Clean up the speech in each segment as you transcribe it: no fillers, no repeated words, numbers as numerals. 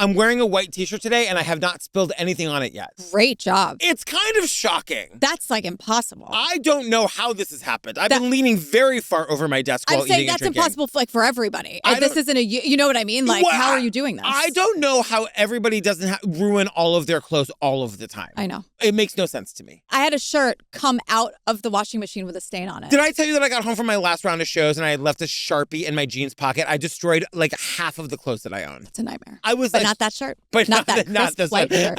I'm wearing a white t-shirt today and I have not spilled anything on it yet. Great job. It's kind of shocking. That's like impossible. I don't know how this has happened. I've been leaning very far over my desk while eating and drinking. I'm saying that's impossible for everybody. This isn't you know what I mean? Like, how are you doing this? I don't know how everybody doesn't ruin all of their clothes all of the time. I know. It makes no sense to me. I had a shirt come out of the washing machine with a stain on it. Did I tell you that I got home from my last round of shows and I had left a Sharpie in my jeans pocket? I destroyed like half of the clothes that I own. It's a nightmare. But not that shirt. But not that crisp white shirt.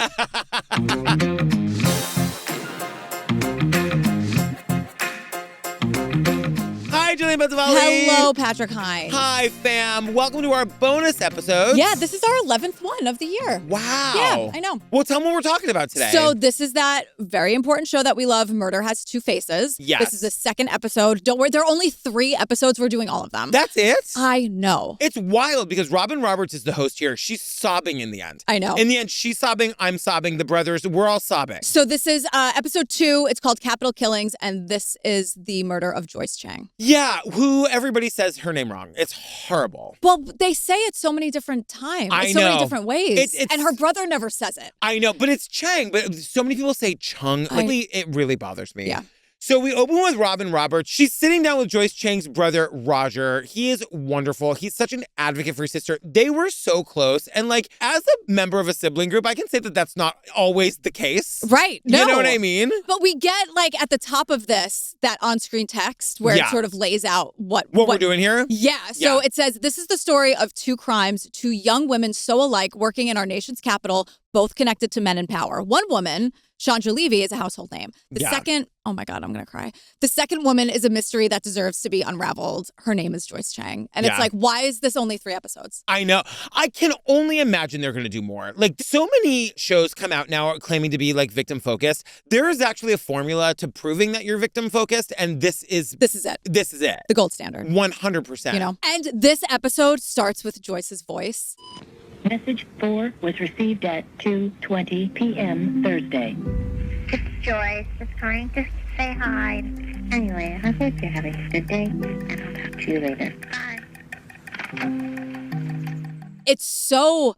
Hi, Jillian Benzavalli. Hello, Patrick. Hi, fam. Welcome to our bonus episode. Yeah, this is our 11th one of the year. Wow. Yeah, I know. Well, tell them what we're talking about today. So this is that very important show that we love, Murder Has Two Faces. Yes. This is the second episode. Don't worry, there are only 3 episodes. We're doing all of them. That's it? I know. It's wild because Robin Roberts is the host here. She's sobbing in the end. I know. In the end, she's sobbing, I'm sobbing, the brothers, we're all sobbing. So this is episode 2. It's called Capital Killings, and this is the murder of Joyce Chiang. Yeah, who everybody says her name wrong. It's horrible. Well, they say it so many different times. I so know. many different ways. It's, and her brother never says it. I know, but it's Chang. But so many people say Chung. It really bothers me. Yeah. So we open with Robin Roberts. She's sitting down with Joyce Chiang's brother, Roger. He is wonderful. He's such an advocate for his sister. They were so close. And like, as a member of a sibling group, I can say that that's not always the case. Right. No. You know what I mean? But we get like at the top of this, that on-screen text where it sort of lays out what we're doing here? Yeah. So it says, this is the story of 2 crimes, 2 young women so alike working in our nation's capital, both connected to men in power. One woman, Chandra Levy, is a household name. The second, oh my God, I'm going to cry. The second woman is a mystery that deserves to be unraveled. Her name is Joyce Chiang. And it's like, why is this only 3 episodes? I know. I can only imagine they're going to do more. Like, so many shows come out now claiming to be like victim focused. There is actually a formula to proving that you're victim focused. And this is it. This is it. The gold standard. 100%. You know, and this episode starts with Joyce's voice. Message 4 was received at 2:20 p.m. Thursday. It's Joyce. Just trying to say hi. Anyway, I hope you're having a good day, and I'll talk to you later. Bye. It's so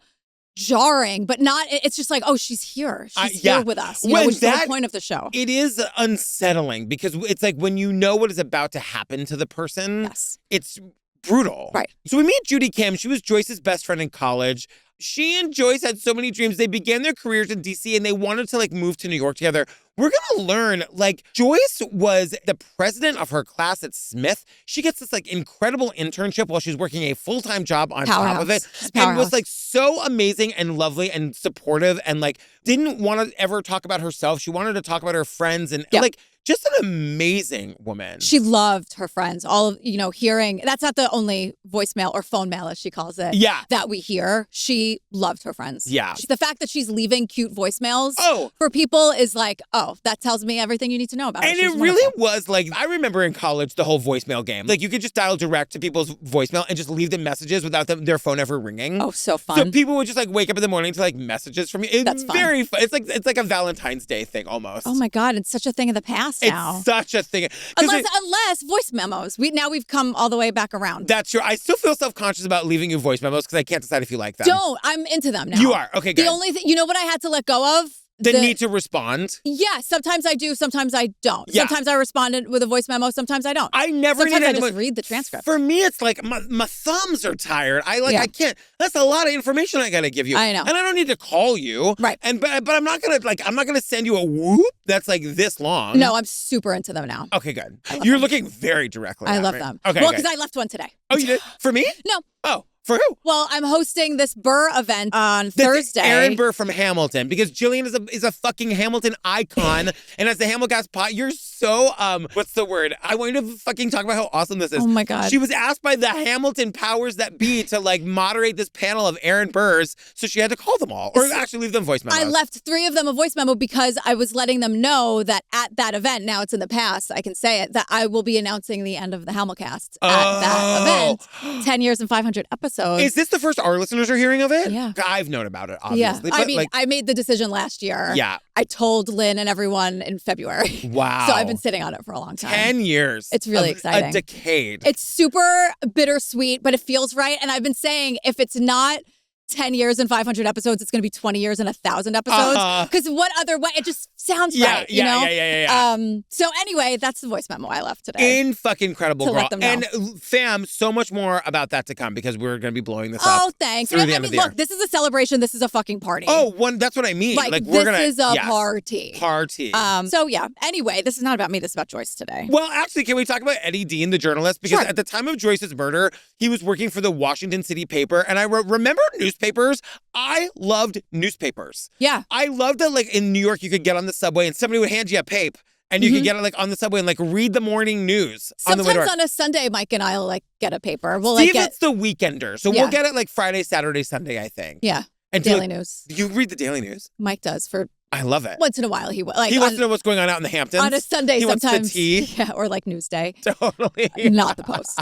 jarring, but not, it's just like, oh, she's here. She's here with us. You know, which is the whole point of the show. It is unsettling because it's like when you know what is about to happen to the person, it's brutal. Right. So we meet Judy Kim. She was Joyce's best friend in college. She and Joyce had so many dreams. They began their careers in DC and they wanted to like move to New York together. We're going to learn, like, Joyce was the president of her class at Smith. She gets this like incredible internship while she's working a full-time job on top of it. And was like so amazing and lovely and supportive and like didn't want to ever talk about herself. She wanted to talk about her friends and like just an amazing woman. She loved her friends. All of, you know, hearing, that's not the only voicemail or phone mail, as she calls it, that we hear. She loved her friends. Yeah. The fact that she's leaving cute voicemails for people is like, oh, that tells me everything you need to know about her. And it really was like, I remember in college, the whole voicemail game. Like you could just dial direct to people's voicemail and just leave them messages without their phone ever ringing. Oh, so fun. So people would just like wake up in the morning to like messages from you. That's fun. Very fun. It's like a Valentine's Day thing almost. Oh my God, it's such a thing of the past now. It's such a thing. Unless voice memos. We've come all the way back around. That's true. I still feel self-conscious about leaving you voice memos because I can't decide if you like them. Don't. I'm into them now. You are. Okay, good. The only thing, you know what I had to let go of? The need to respond? Yeah, sometimes I do, sometimes I don't. Yeah. Sometimes I responded with a voice memo, sometimes I don't. I never sometimes need I anyone. just read the transcript. For me, it's like my thumbs are tired. I can't. That's a lot of information I got to give you. I know. And I don't need to call you. Right. And but I'm not gonna send you a whoop that's like this long. No, I'm super into them now. Okay, good. You're looking very directly. I at love me. them. Okay. Well, because I left one today. Oh, you did? For me? No. Oh. For who? Well, I'm hosting this Burr event on Thursday. Aaron Burr from Hamilton, because Jillian is a fucking Hamilton icon, and as the Hamilcast pot, you're so what's the word? I want you to fucking talk about how awesome this is. Oh my God. She was asked by the Hamilton powers that be to like moderate this panel of Aaron Burrs, so she had to call them all, or actually leave them voice memos. I left 3 of them a voice memo because I was letting them know that at that event, now it's in the past, I can say it, that I will be announcing the end of the Hamilcast at that event. 10 years and 500 episodes. Is this the first our listeners are hearing of it? Yeah. I've known about it, obviously. Yeah. But I mean, I made the decision last year. Yeah. I told Lynn and everyone in February. Wow. So I've been sitting on it for a long time. 10 years. It's really exciting. A decade. It's super bittersweet, but it feels right. And I've been saying, if it's not 10 years and 500 episodes, it's going to be 20 years and 1,000 episodes. Because what other way? It just sounds right, you know? Yeah. So anyway, that's the voice memo I left today. Fucking incredible, to girl. let them know. And fam, so much more about that to come because we're going to be blowing this up. Oh, thanks. Through the I end mean, of the look, year. this is a celebration. This is a fucking party. Oh, that's what I mean. Like we're gonna, is a party. Party. So yeah. Anyway, this is not about me. This is about Joyce today. Well, actually, can we talk about Eddie Dean, the journalist? Because at the time of Joyce's murder, he was working for the Washington City paper. And I remember newspapers. I loved newspapers. Yeah. I loved that, like, in New York, you could get on the subway and somebody would hand you a paper. And you could get it, like, on the subway and, like, read the morning news on the way to work. Sometimes on a Sunday, Mike and I'll, like, get a paper. Steve, it's the weekender. So we'll get it, like, Friday, Saturday, Sunday, I think. Yeah. And Daily News. You read the Daily News? Mike does for... I love it. Once in a while, he wants to know what's going on out in the Hamptons. On a Sunday, sometimes. Wants the tea. Yeah, or like Newsday. Totally. Not the Post.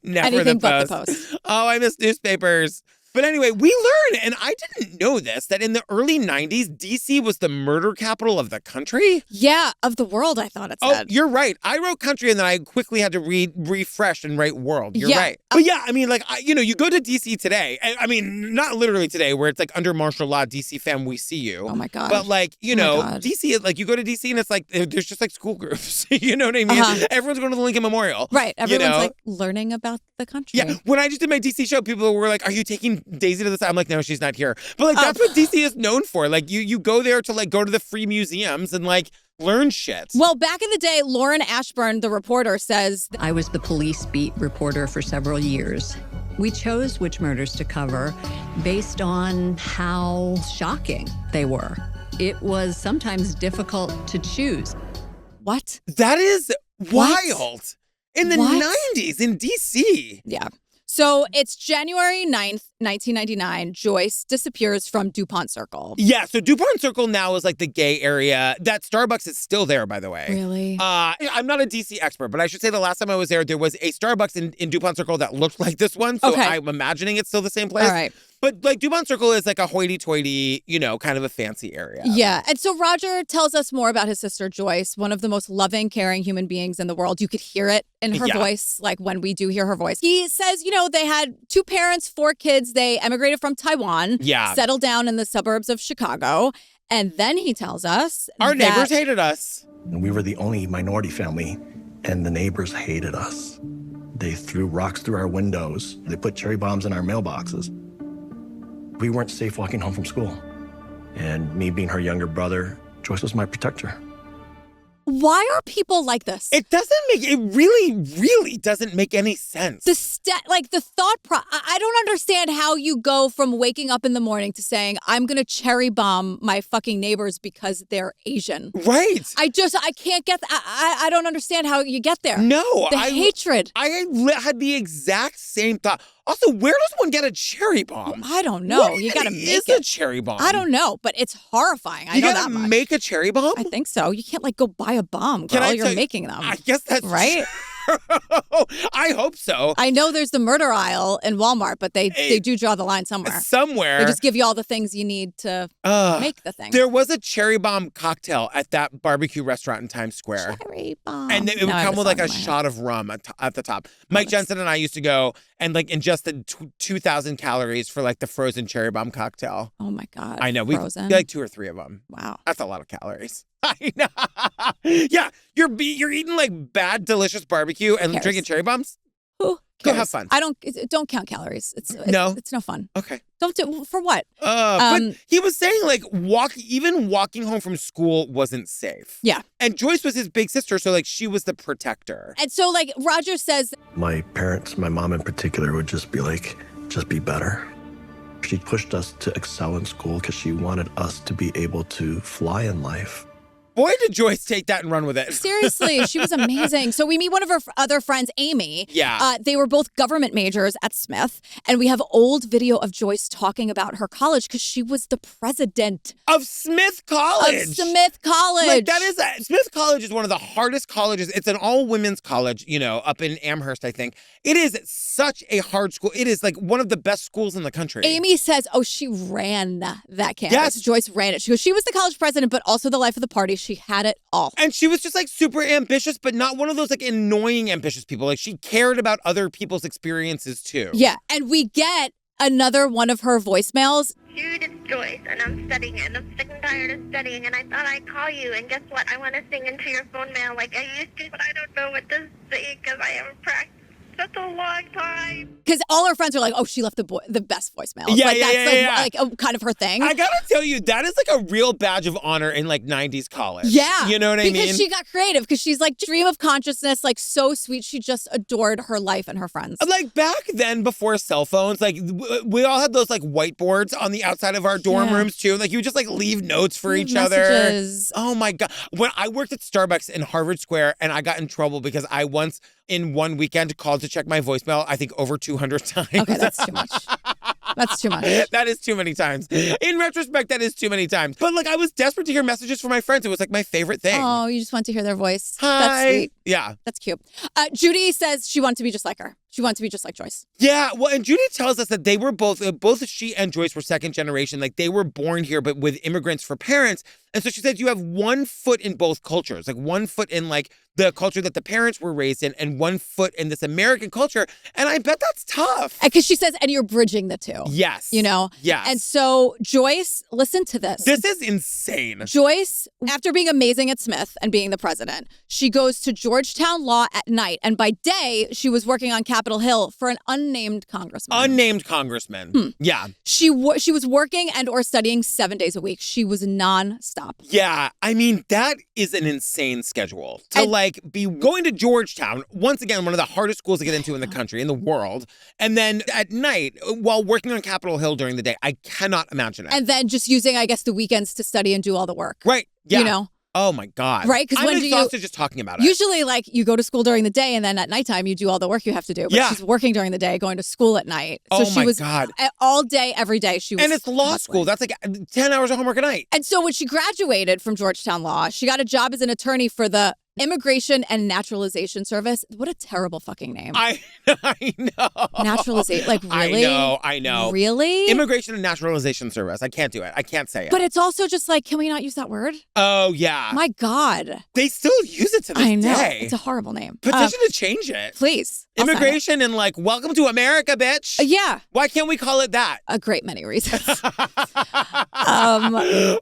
Never Anything the but Post. the Post. Oh, I miss newspapers. But anyway, we learned, and I didn't know this, that in the early 90s, D.C. was the murder capital of the country. Yeah, of the world, I thought it said. Oh, you're right. I wrote country, and then I quickly had to refresh and write world. You're right. But yeah, I mean, like, you go to D.C. today. I mean, not literally today, where it's like under martial law, D.C. fam, we see you. Oh, my God. But like, D.C., like, you go to D.C. and it's like, there's just like school groups. You know what I mean? Everyone's going to the Lincoln Memorial. Right. Everyone's like learning about the country. Yeah. When I just did my D.C. show, people were like, are you taking Daisy to the side? I'm like, no, she's not here. But like, that's what D.C. is known for. Like, you go there to like go to the free museums and like learn shit. Well, back in the day, Lauren Ashburn, the reporter, says, I was the police beat reporter for several years. We chose which murders to cover based on how shocking they were. It was sometimes difficult to choose. What? That is wild. In the 90s in D.C. Yeah. So it's January 9th, 1999. Joyce disappears from DuPont Circle. Yeah, so DuPont Circle now is like the gay area. That Starbucks is still there, by the way. Really? I'm not a DC expert, but I should say the last time I was there was a Starbucks in DuPont Circle that looked like this one. So I'm imagining it's still the same place. All right. But like DuPont Circle is like a hoity-toity, kind of a fancy area. Yeah. And so Roger tells us more about his sister Joyce, one of the most loving, caring human beings in the world. You could hear it in her voice, like when we do hear her voice. He says, they had 2 parents, 4 kids. They emigrated from Taiwan, settled down in the suburbs of Chicago. And then he tells us our neighbors hated us. We were the only minority family, and the neighbors hated us. They threw rocks through our windows. They put cherry bombs in our mailboxes. We weren't safe walking home from school. And me being her younger brother, Joyce was my protector. Why are people like this? It really, really doesn't make any sense. The thought I don't understand how you go from waking up in the morning to saying, I'm going to cherry bomb my fucking neighbors because they're Asian. Right. I can't get I don't understand how you get there. No. The hatred. I had the exact same thought. Also, where does one get a cherry bomb? I don't know. You got to make it. Is a cherry bomb? I don't know, but it's horrifying. I know that much. You got to make a cherry bomb? I think so. You can't go buy a bomb, girl. You're making them. I guess that's right. I hope so. I know there's the murder aisle in Walmart, but they do draw the line somewhere. Somewhere. They just give you all the things you need to make the thing. There was a cherry bomb cocktail at that barbecue restaurant in Times Square. Cherry bomb. And it would come with like a shot of rum at the top. Mike Jensen and I used to go and like ingest the 2,000 calories for like the frozen cherry bomb cocktail. Oh my God. I know. Frozen? We like 2 or 3 of them. Wow. That's a lot of calories. I know. Yeah, you're eating like bad, delicious barbecue and drinking cherry bombs. Who Go cares? have fun. Don't count calories. It's no fun. Okay. Don't do for what? But he was saying like even walking home from school wasn't safe. Yeah. And Joyce was his big sister, so like she was the protector. And so like Roger says, my parents, my mom in particular, would just be like, just be better. She pushed us to excel in school because she wanted us to be able to fly in life. Boy, did Joyce take that and run with it. Seriously, she was amazing. So we meet one of her other friends, Amy. Yeah. They were both government majors at Smith. And we have old video of Joyce talking about her college because she was the president. Of Smith College. Like that is, Smith College is one of the hardest colleges. It's an all-women's college, up in Amherst, I think. It is such a hard school. It is like one of the best schools in the country. Amy says, she ran that campus. Yes. Joyce ran it. She goes, she was the college president, but also the life of the party. She had it all. And she was just like super ambitious, but not one of those like annoying ambitious people. Like she cared about other people's experiences too. Yeah. And we get another one of her voicemails. Dude, it's Joyce, and I'm studying, and I'm sick and tired of studying, and I thought I'd call you, and guess what? I want to sing into your phone mail like I used to, but I don't know what to say because I haven't practiced such a long time. Because all her friends are like, oh, she left the best voicemail. Yeah, like, yeah, that's yeah, like a, kind of her thing. I gotta tell you, that is like a real badge of honor in like 90s college. Yeah. You know what I mean? Because she got creative, because she's like stream of consciousness, like so sweet. She just adored her life and her friends. Like back then, before cell phones, like we all had those like whiteboards on the outside of our dorm rooms too. Like you would just like leave notes for each Messages. other. Oh my God. When I worked at Starbucks in Harvard Square and I got in trouble because I once in one weekend called to check my voicemail, I think over 200 times. Okay, that's too much. That's too much. That is too many times. In retrospect, that is too many times. But like I was desperate to hear messages from my friends. It was like my favorite thing. Oh, you just want to hear their voice. Hi. That's sweet. Yeah. That's cute. Judy says she wanted to be just like her. She wanted to be just like Joyce. Yeah, well, and Judy tells us that they were both she and Joyce were second generation. Like they were born here, but with immigrants for parents. And so she says you have one foot in both cultures, like one foot in like the culture that the parents were raised in and one foot in this American culture. And I bet that's tough. Because she says, and you're bridging the two. Yes. You know? Yes. And so Joyce, listen to this. This is insane. Joyce, after being amazing at Smith and being the president, she goes to Georgetown Law at night. And by day, she was working on Capitol Hill for an unnamed congressman. Unnamed congressman. Yeah. She was working and or studying 7 days a week. She was nonstop. Yeah. I mean, that is an insane schedule to like be going to Georgetown, once again, one of the hardest schools to get into in the country, in the world. And then at night, while working on Capitol Hill during the day, I cannot imagine it. And then just using, I guess, the weekends to study and do all the work. Right. Yeah. You know? Oh my God. Right? Because when I'm exhausted just talking about it. Usually, like, you go to school during the day and then at nighttime you do all the work you have to do. But she's working during the day, going to school at night. So she was God. All day, every day. She was. And it's law school. That's like 10 hours of homework a night. And so when she graduated from Georgetown Law, she got a job as an attorney for the Immigration and Naturalization Service. What a terrible fucking name. I know. Naturalization. Like, really? I know. Really? Immigration and Naturalization Service. I can't do it. I can't say it. But it's also just like, can we not use that word? Oh, yeah. My God. They still use it to this I know. day. It's a horrible name. Petition to change it. Please. I'll sign it. Immigration and like, welcome to America, bitch. Yeah. Why can't we call it that? A great many reasons.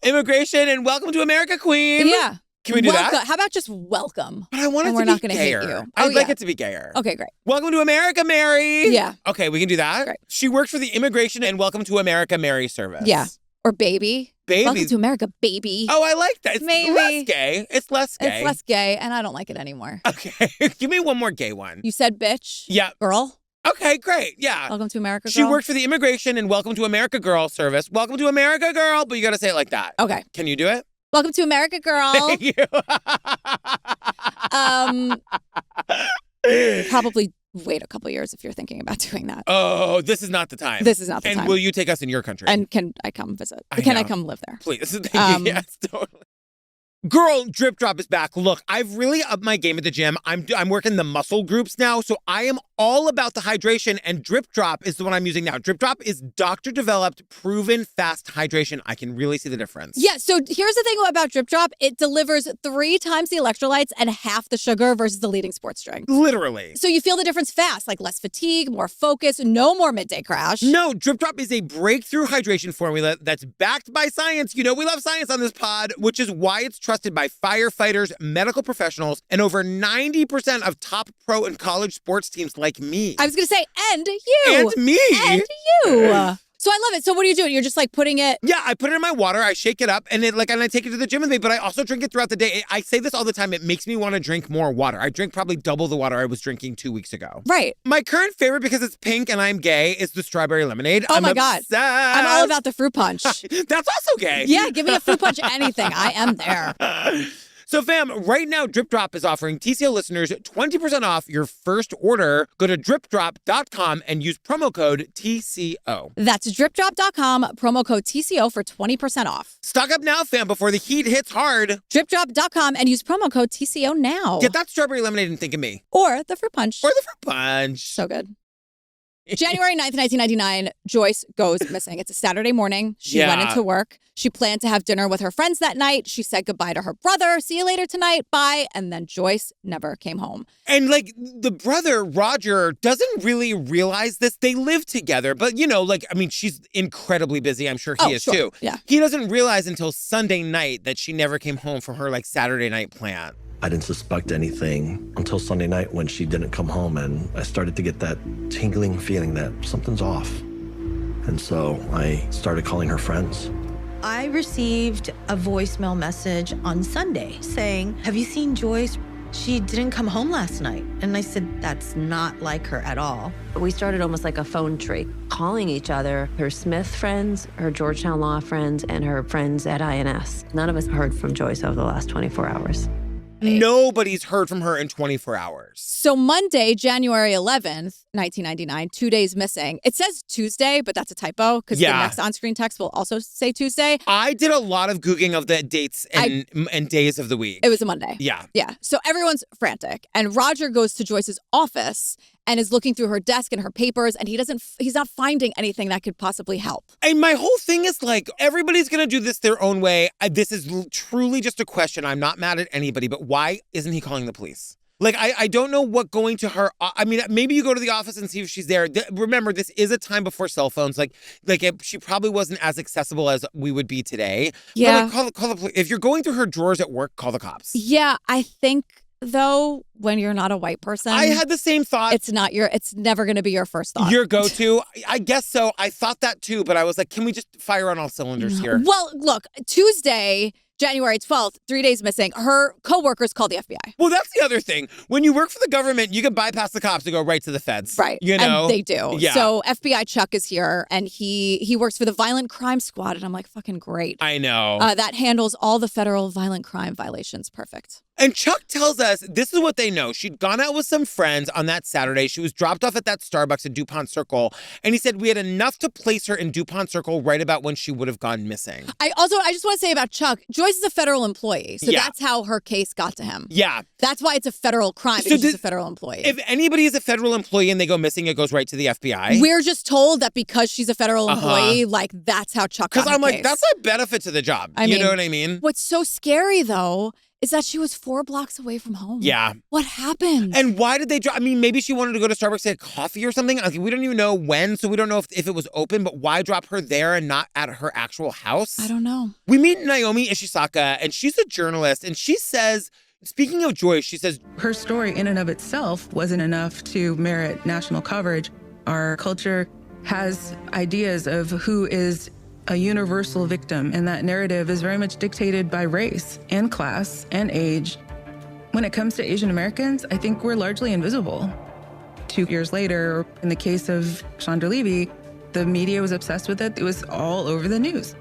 Immigration and welcome to America, queen. Yeah. Can we do that? How about just welcome? But I want it And to we're be not gonna hate gayer. you. I'd Oh, like yeah. it to be gayer. Okay, great. Welcome to America, Mary. Yeah. Okay, we can do that. Great. She works for the Immigration and Welcome to America, Mary service. Yeah. Or baby. Baby. Welcome to America, baby. Oh, I like that. It's Maybe. less gay. It's less gay. It's less gay, and I don't like it anymore. Okay. Give me one more gay one. You said bitch. Yeah. Girl. Okay, great. Yeah. Welcome to America, girl. She worked for the Immigration and Welcome to America Girl service. Welcome to America, girl. But you got to say it like that. Okay. Can you do it? Welcome to America, girl. Thank you. Probably wait a couple years if you're thinking about doing that. Oh, this is not the time. This is not the and time. will you take us in your country? And can I come visit? I Can I know. come live there? Please. Thank you. Yes, totally. Girl, Drip Drop is back. Look, I've really upped my game at the gym. I'm working the muscle groups now, so I am all about the hydration, and Drip Drop is the one I'm using now. Drip Drop is doctor-developed, proven fast hydration. I can really see the difference. Yeah, so here's the thing about Drip Drop. It delivers 3 times the electrolytes and half the sugar versus the leading sports drink. Literally. So you feel the difference fast, like less fatigue, more focus, no more midday crash. No, Drip Drop is a breakthrough hydration formula that's backed by science. You know we love science on this pod, which is why it's trusted by firefighters, medical professionals, and over 90% of top pro and college sports teams like me. I was going to say, and you. And me. And you. So I love it. So what do you do? You're just like putting it. Yeah, I put it in my water, I shake it up, and and I take it to the gym with me, but I also drink it throughout the day. I say this all the time. It makes me want to drink more water. I drink probably double the water I was drinking 2 weeks ago. Right. My current favorite, because it's pink and I'm gay, is the strawberry lemonade. Oh I'm my God. obsessed. I'm all about the fruit punch. That's also gay. Yeah, give me a fruit punch, anything. I am there. So fam, right now Drip Drop is offering TCO listeners 20% off your first order. Go to dripdrop.com and use promo code TCO. That's dripdrop.com, promo code TCO for 20% off. Stock up now, fam, before the heat hits hard. Dripdrop.com and use promo code TCO now. Get that strawberry lemonade and think of me. Or the fruit punch. Or the fruit punch. So good. January 9th, 1999, Joyce goes missing. It's a Saturday morning. She went into work. She planned to have dinner with her friends that night. She said goodbye to her brother. See you later tonight. Bye. And then Joyce never came home. And like the brother, Roger, doesn't really realize this. They live together, but she's incredibly busy. I'm sure he is too. Yeah. He doesn't realize until Sunday night that she never came home from her Saturday night plan. I didn't suspect anything until Sunday night when she didn't come home, and I started to get that tingling feeling that something's off. And so I started calling her friends. I received a voicemail message on Sunday saying, "Have you seen Joyce? She didn't come home last night." And I said, that's not like her at all. We started almost like a phone tree, calling each other, her Smith friends, her Georgetown Law friends, and her friends at INS. None of us heard from Joyce over the last 24 hours. Nobody's heard from her in 24 hours. So Monday, January 11th, 1999, 2 days missing. It says Tuesday, but that's a typo because the next on-screen text will also say Tuesday. I did a lot of Googling of the dates and days of the week. It was a Monday. Yeah. Yeah. So everyone's frantic. And Roger goes to Joyce's office and is looking through her desk and her papers, and he's not finding anything that could possibly help. And my whole thing is everybody's going to do this their own way. This is truly just a question. I'm not mad at anybody, but why isn't he calling the police? I don't know what going to her. Maybe you go to the office and see if she's there. Remember, this is a time before cell phones. She probably wasn't as accessible as we would be today. Yeah. But call the police. If you're going through her drawers at work, call the cops. Yeah, I think though, when you're not a white person, I had the same thought. It's never going to be your first thought. Your go-to. I guess so. I thought that too, but I was like, can we just fire on all cylinders here? Well, look, Tuesday, January 12th, 3 days missing. Her coworkers called the FBI. Well, that's the other thing. When you work for the government, you can bypass the cops and go right to the feds. Right. And they do. Yeah. So FBI Chuck is here, and he works for the Violent Crime Squad, and I'm like, fucking great. I know. That handles all the federal violent crime violations. Perfect. And Chuck tells us this is what they know. She'd gone out with some friends on that Saturday. She was dropped off at that Starbucks in DuPont Circle. And he said we had enough to place her in DuPont Circle right about when she would have gone missing. I just want to say about Chuck, Joyce is a federal employee. So that's how her case got to him. Yeah. That's why it's a federal crime, because she's a federal employee. If anybody is a federal employee and they go missing, it goes right to the FBI. We're just told that because she's a federal employee, that's how Chuck got Because I'm like, case. that's a benefit to the job. I you mean, know what I mean? What's so scary, though, is that she was 4 blocks away from home. Yeah. What happened? And why did they drop? Maybe she wanted to go to Starbucks to get coffee or something. We don't even know when, so we don't know if it was open, but why drop her there and not at her actual house? I don't know. We meet Naomi Ishisaka, and she's a journalist, and she says, speaking of Joyce, she says, her story in and of itself wasn't enough to merit national coverage. Our culture has ideas of who is a universal victim, and that narrative is very much dictated by race and class and age. When it comes to Asian Americans, I think we're largely invisible. 2 years later, in the case of Chandra Levy, the media was obsessed with it. It was all over the news.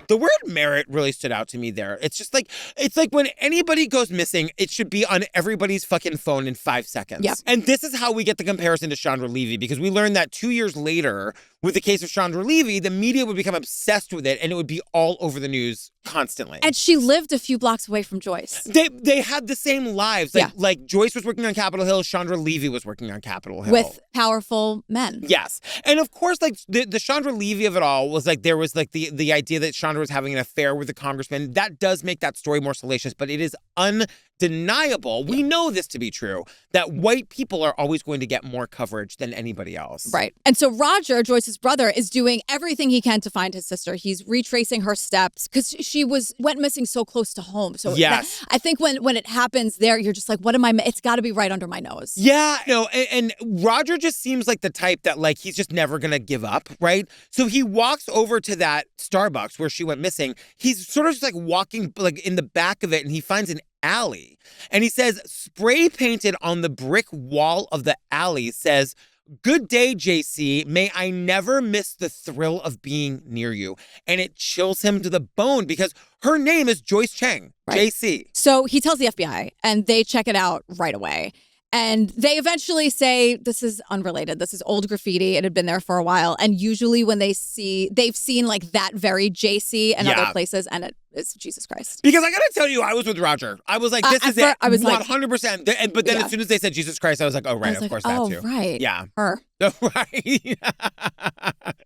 The word merit really stood out to me there. It's just it's like when anybody goes missing, it should be on everybody's fucking phone in 5 seconds. Yeah. And this is how we get the comparison to Chandra Levy, because we learned that 2 years later, with the case of Chandra Levy, the media would become obsessed with it and it would be all over the news constantly. And she lived a few blocks away from Joyce. They had the same lives. Like Joyce was working on Capitol Hill, Chandra Levy was working on Capitol Hill. With powerful men. Yes. And of course, the Chandra Levy of it all was there was the idea that Chandra was having an affair with the congressman. That does make that story more salacious, but it is undeniable. We know this to be true, that white people are always going to get more coverage than anybody else. Right. And so Roger, Joyce's brother, is doing everything he can to find his sister. He's retracing her steps because she went missing so close to home. So yes. I think when it happens there, you're just like, what am I? It's got to be right under my nose. Yeah. No. And Roger just seems like the type that he's just never going to give up. Right. So he walks over to that Starbucks where she went missing. He's sort of just walking in the back of it, and he finds an alley. And he says, spray painted on the brick wall of the alley says, "Good day, JC. May I never miss the thrill of being near you." And it chills him to the bone because her name is Joyce Chiang, right. JC. So he tells the FBI, and they check it out right away. And they eventually say, this is unrelated. This is old graffiti. It had been there for a while. And usually when they've seen that very JC and other places, and it's Jesus Christ. Because I got to tell you, I was with Roger. I was like, this is it. I was 100%. But then as soon as they said Jesus Christ, I was like, oh, right, of course, that too. Right. Yeah. Her. Right.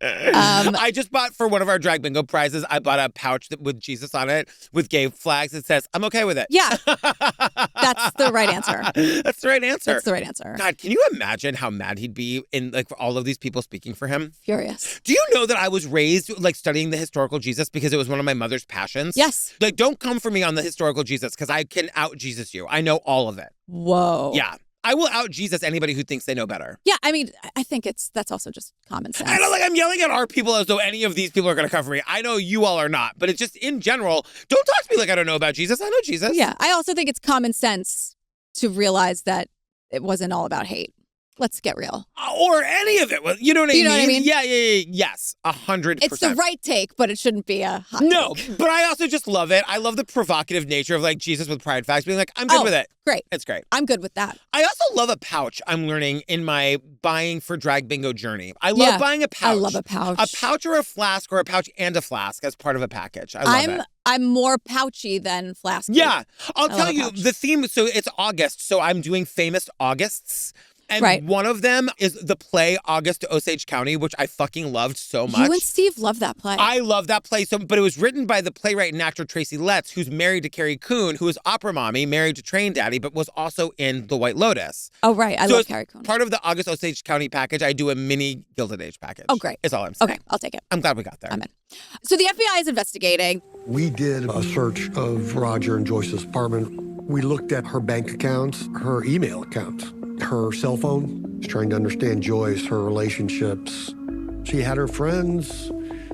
I just bought for one of our drag bingo prizes. I bought a pouch with Jesus on it with gay flags. It says, "I'm okay with it." Yeah. That's the right answer. That's the right answer. That's the right answer. God, can you imagine how mad he'd be in like for all of these people speaking for him? Furious. Do you know that I was raised like studying the historical Jesus because it was one of my mother's passions? Yes. Like, don't come for me on the historical Jesus because I can out Jesus you. I know all of it. Whoa. Yeah. I will out Jesus anybody who thinks they know better. Yeah, I mean, I think that's also just common sense. I don't like I'm yelling at our people as though any of these people are going to come for me. I know you all are not, but it's just in general, don't talk to me like I don't know about Jesus. I know Jesus. Yeah, I also think it's common sense to realize that it wasn't all about hate. Let's get real. Or any of it. You know what I mean? You know what I mean? Yeah. Yes. 100%. It's the right take, but it shouldn't be a hot No, take. but I also just love it. I love the provocative nature of like Jesus with pride facts being like, I'm good with it. Great. It's great. I'm good with that. I also love a pouch I'm learning in my buying for drag bingo journey. I love buying a pouch. I love a pouch. A pouch or a flask or a pouch and a flask as part of a package. I love it. I'm more pouchy than flasky. Yeah. I'll I tell love a you pouch. the theme. So it's August. So I'm doing famous Augusts. And one of them is the play August to Osage County, which I fucking loved so much. You and Steve love that play. I love that play. But it was written by the playwright and actor Tracy Letts, who's married to Carrie Coon, who is opera mommy, married to Train Daddy, but was also in The White Lotus. Oh, right. I love Carrie Coon. Part of the August Osage County package, I do a mini Gilded Age package. Oh, great. Is all I'm saying. Okay, I'll take it. I'm glad we got there. I'm in. So the FBI is investigating. We did a search of Roger and Joyce's apartment. We looked at her bank accounts, her email accounts, her cell phone, trying to understand Joyce, her relationships. She had her friends,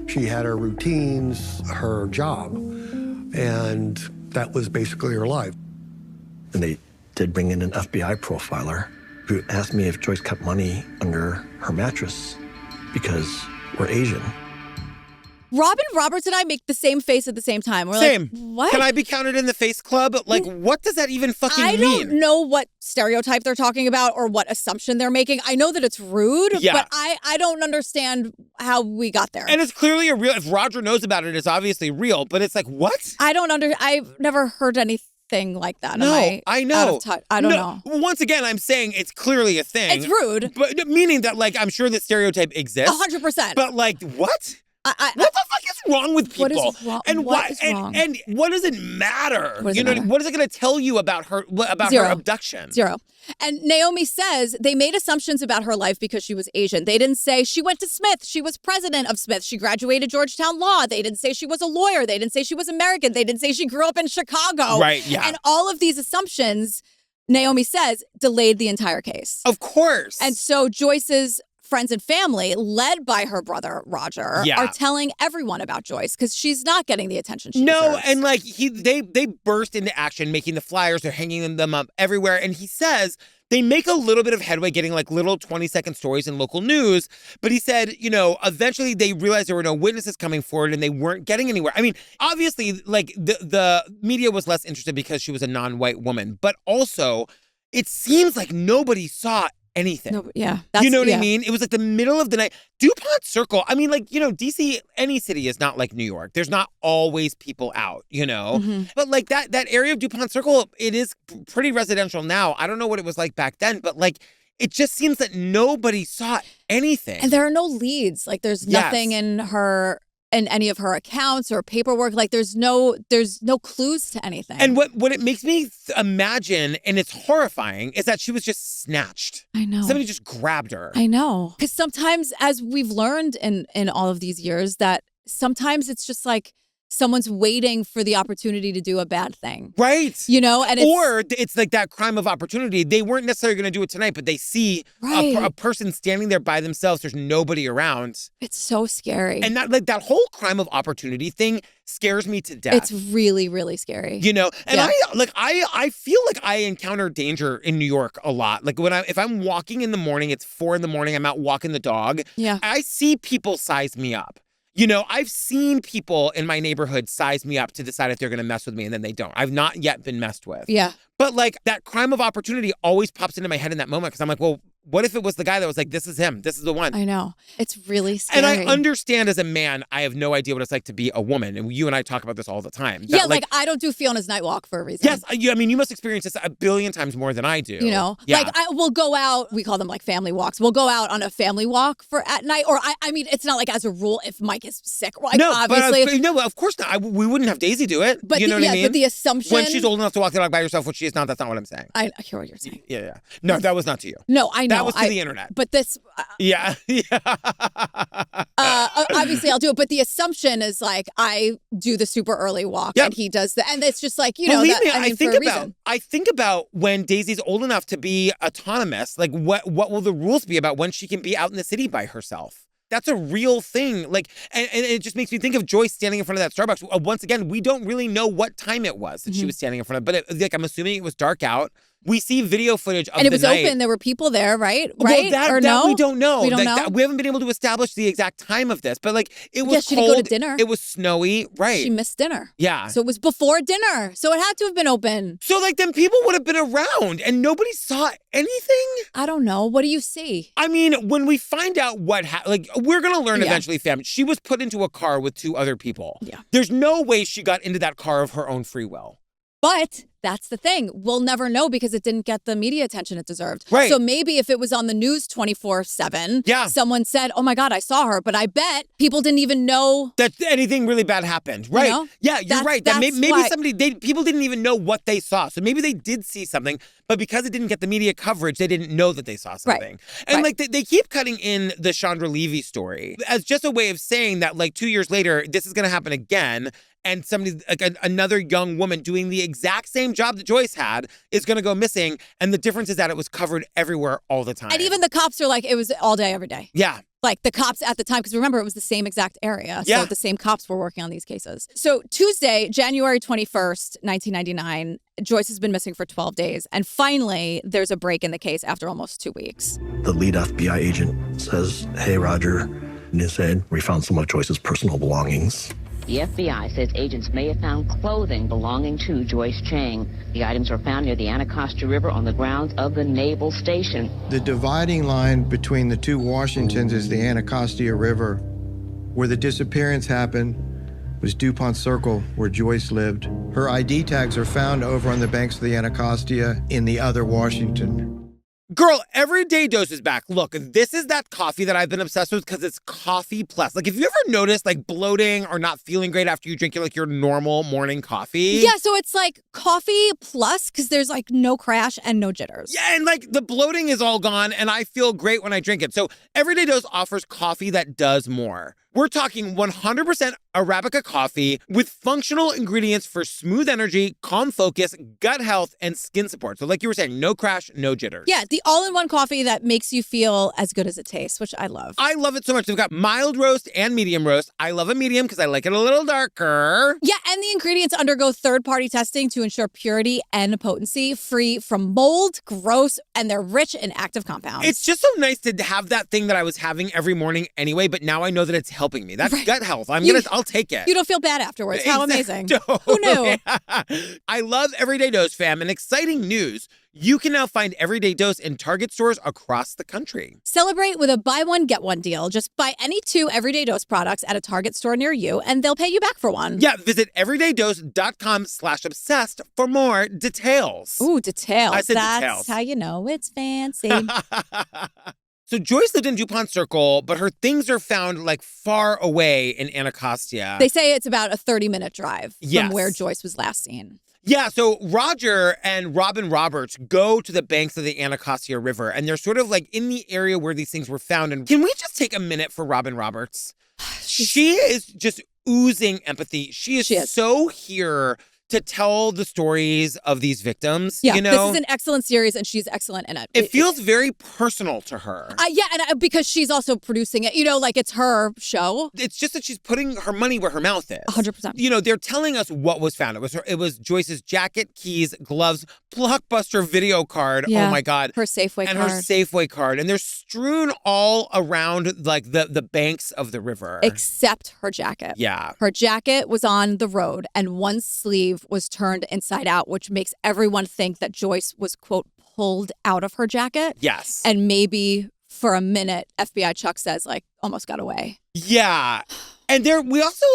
she had her routines, her job, and that was basically her life. And they did bring in an FBI profiler who asked me if Joyce kept money under her mattress because we're Asian. Robin Roberts and I make the same face at the same time. We're Same. like, what? Can I be counted in the face club? Like, what does that even fucking mean? I don't know what stereotype they're talking about or what assumption they're making. I know that it's rude, but I don't understand how we got there. And it's clearly if Roger knows about it, it's obviously real, but it's like, what? I've never heard anything like that. No, I know. I don't know. Once again, I'm saying it's clearly a thing. It's rude. But meaning that, like, I'm sure the stereotype exists. 100%. But, like, what? What the fuck is wrong with people? What is wrong? And what is wrong? And what does it matter? What does you it know, matter? what is it going to tell you about her Zero. her abduction? Zero. And Naomi says they made assumptions about her life because she was Asian. They didn't say she went to Smith. She was president of Smith. She graduated Georgetown Law. They didn't say she was a lawyer. They didn't say she was American. They didn't say she grew up in Chicago. Right, yeah. And all of these assumptions, Naomi says, delayed the entire case. Of course. And so Joyce's friends and family, led by her brother Roger, are telling everyone about Joyce because she's not getting the attention she deserves. And like they burst into action, making the flyers, they're hanging them up everywhere. And he says they make a little bit of headway getting like little 20-second stories in local news. But he said, you know, eventually they realized there were no witnesses coming forward and they weren't getting anywhere. I mean, obviously, like the media was less interested because she was a non-white woman, but also it seems like nobody saw anything. No, yeah. You know what I mean? It was like the middle of the night. DuPont Circle, I mean, like, you know, DC, any city is not like New York. There's not always people out, you know? Mm-hmm. But like that area of DuPont Circle, it is pretty residential now. I don't know what it was like back then, but like, it just seems that nobody saw anything. And there are no leads. Like there's nothing in any of her accounts or paperwork. Like there's no clues to anything. And what it makes me imagine, and it's horrifying, is that she was just snatched. I know. Somebody just grabbed her. I know. Because sometimes, as we've learned in all of these years, that sometimes it's just like someone's waiting for the opportunity to do a bad thing. Right. You know? And it's like that crime of opportunity. They weren't necessarily going to do it tonight, but they see a person standing there by themselves. There's nobody around. It's so scary. And that whole crime of opportunity thing scares me to death. It's really, really scary. You know? And I feel like I encounter danger in New York a lot. Like if I'm walking in the morning, it's 4 a.m, I'm out walking the dog. Yeah. I see people size me up. You know, I've seen people in my neighborhood size me up to decide if they're going to mess with me, and then they don't. I've not yet been messed with. Yeah. But like that crime of opportunity always pops into my head in that moment because I'm like, well, What if it was the guy that was like, this is him. This is the one. I know. It's really scary. And I understand as a man, I have no idea what it's like to be a woman. And you and I talk about this all the time. Yeah, like I don't do Fiona's Night Walk for a reason. Yes. I mean, you must experience this a billion times more than I do. You know, Yeah. like we'll go out, we call them like family walks. We'll go out on a family walk at night. Or I mean, it's not like as a rule if Mike is sick. Like, no, obviously. no, of course not. We wouldn't have Daisy do it. But you know what I mean? But the assumption. When she's old enough to walk the dog by herself, which she is not, that's not what I'm saying. I hear what you're saying. Yeah. No, that was not to you. No, I know. That was to the internet. But this. Yeah. Obviously, I'll do it. But the assumption is like I do the super early walk and he does and it's just like, Believe me, I think about when Daisy's old enough to be autonomous, like what will the rules be about when she can be out in the city by herself? That's a real thing. Like, and it just makes me think of Joyce standing in front of that Starbucks. Once again, we don't really know what time it was that she was standing in front of, but I'm assuming it was dark out. We see video footage of and it was night. open. There were people there, right? Well, that no? we don't know. We don't know. We haven't been able to establish the exact time of this, but like it was she cold. didn't go to dinner. It was snowy, right? She missed dinner. Yeah. So it was before dinner. So it had to have been open. So like then people would have been around and nobody saw anything? I don't know. What do you see? I mean, when we find out what like we're going to learn eventually, fam. She was put into a car with two other people. Yeah. There's no way she got into that car of her own free will. But that's the thing. We'll never know because it didn't get the media attention it deserved. Right. So maybe if it was on the news 24/7, someone said, oh my God, I saw her. But I bet people didn't even know that anything really bad happened. Right. You know? Yeah, you're right. That maybe people didn't even know what they saw. So maybe they did see something, but because it didn't get the media coverage, they didn't know that they saw something. Right. And like they keep cutting in the Chandra Levy story as just a way of saying that like 2 years later, this is going to happen again. And somebody, like another young woman doing the exact same job that Joyce had is going to go missing. And the difference is that it was covered everywhere all the time. And even the cops are like, it was all day, every day. Yeah. Like the cops at the time, because remember, it was the same exact area. Yeah. So the same cops were working on these cases. So Tuesday, January 21st, 1999, Joyce has been missing for 12 days. And finally, there's a break in the case after almost 2 weeks. The lead FBI agent says, hey, Roger, in his head, we found some of Joyce's personal belongings. The FBI says agents may have found clothing belonging to Joyce Chiang. The items were found near the Anacostia River on the grounds of the Naval Station. The dividing line between the two Washingtons is the Anacostia River. Where the disappearance happened was DuPont Circle, where Joyce lived. Her ID tags are found over on the banks of the Anacostia in the other Washington. Girl, Everyday Dose is back. Look, this is that coffee that I've been obsessed with because it's coffee plus. Like, have you ever noticed like bloating or not feeling great after you drink your normal morning coffee? Yeah, so it's like coffee plus because there's like no crash and no jitters. Yeah, and like the bloating is all gone and I feel great when I drink it. So Everyday Dose offers coffee that does more. We're talking 100% Arabica coffee with functional ingredients for smooth energy, calm focus, gut health, and skin support. So like you were saying, no crash, no jitters. Yeah, the all-in-one coffee that makes you feel as good as it tastes, which I love. I love it so much. They've got mild roast and medium roast. I love a medium because I like it a little darker. Yeah, and the ingredients undergo third-party testing to ensure purity and potency, free from mold, gross, and they're rich in active compounds. It's just so nice to have that thing that I was having every morning anyway, but now I know that it's helping me. That's gut health. I'll take it. You don't feel bad afterwards. How amazing. Totally. Who knew? I love Everyday Dose, fam. And exciting news. You can now find Everyday Dose in Target stores across the country. Celebrate with a buy one, get one deal. Just buy any 2 Everyday Dose products at a Target store near you, and they'll pay you back for one. Yeah, visit everydaydose.com/obsessed for more details. Ooh, details. I said That's details. how you know it's fancy. So Joyce lived in DuPont Circle, but her things are found like far away in Anacostia. They say it's about a 30-minute drive Yes. from where Joyce was last seen. Yeah, so Roger and Robin Roberts go to the banks of the Anacostia River, and they're sort of like in the area where these things were found. And can we just take a minute for Robin Roberts? She is just oozing empathy. She is so here to tell the stories of these victims. Yeah, you know? this is an excellent series, and she's excellent in it. It feels very personal to her. Yeah, and because she's also producing it, like it's her show. It's just that she's putting her money where her mouth is. 100%. They're telling us what was found. It was Joyce's jacket, keys, gloves, Blockbuster video card. Yeah, oh my God. her Safeway card. And her Safeway card. And they're strewn all around like the banks of the river. Except her jacket. Yeah. Her jacket was on the road, and one sleeve was turned inside out, which makes everyone think that Joyce was, quote, pulled out of her jacket. Yes. And maybe for a minute, FBI Chuck says, like, almost got away. Yeah. And we also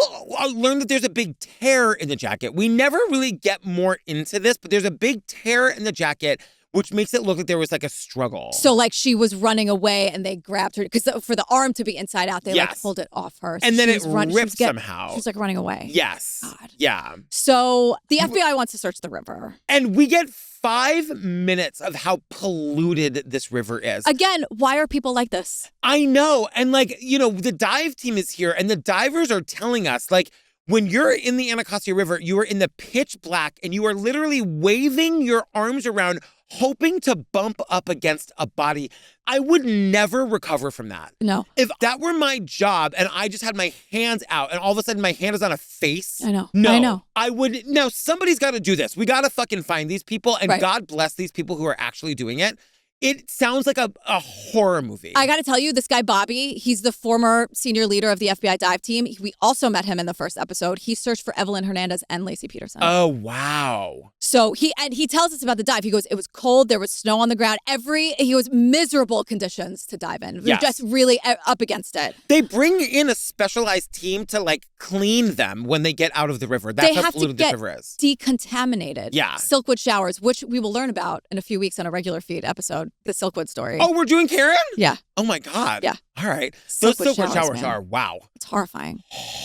learned that there's a big tear in the jacket. We never really get more into this, but there's a big tear in the jacket, which makes it look like there was like a struggle. So like she was running away and they grabbed her because for the arm to be inside out, they like pulled it off her. So and then it ripped somehow. She was like running away. Yes. God. Yeah. So the FBI wants to search the river. And we get 5 minutes of how polluted this river is. Again, why are people like this? I know. And like, the dive team is here and the divers are telling us like, when you're in the Anacostia River, you are in the pitch black and you are literally waving your arms around, hoping to bump up against a body. I would never recover from that. No. If that were my job and I just had my hands out and all of a sudden my hand is on a face. I know. No. I know. I would. No, somebody's got to do this. We got to fucking find these people and Right. God bless these people who are actually doing it. It sounds like a horror movie. I got to tell you, this guy, Bobby, he's the former senior leader of the FBI dive team. We also met him in the first episode. He searched for Evelyn Hernandez and Lacey Peterson. Oh, wow. So he tells us about the dive. He goes, it was cold. There was snow on the ground. He was miserable conditions to dive in. Yes. Just really up against it. They bring in a specialized team to like clean them when they get out of the river. That's They how have to polluted this get river is. decontaminated. Yeah. Silkwood showers, which we will learn about in a few weeks on a regular feed episode, the Silkwood story. Oh, we're doing Karen? Yeah. Oh my God. Yeah. All right. Those Silkwood Silkwood showers man. are wow. It's horrifying.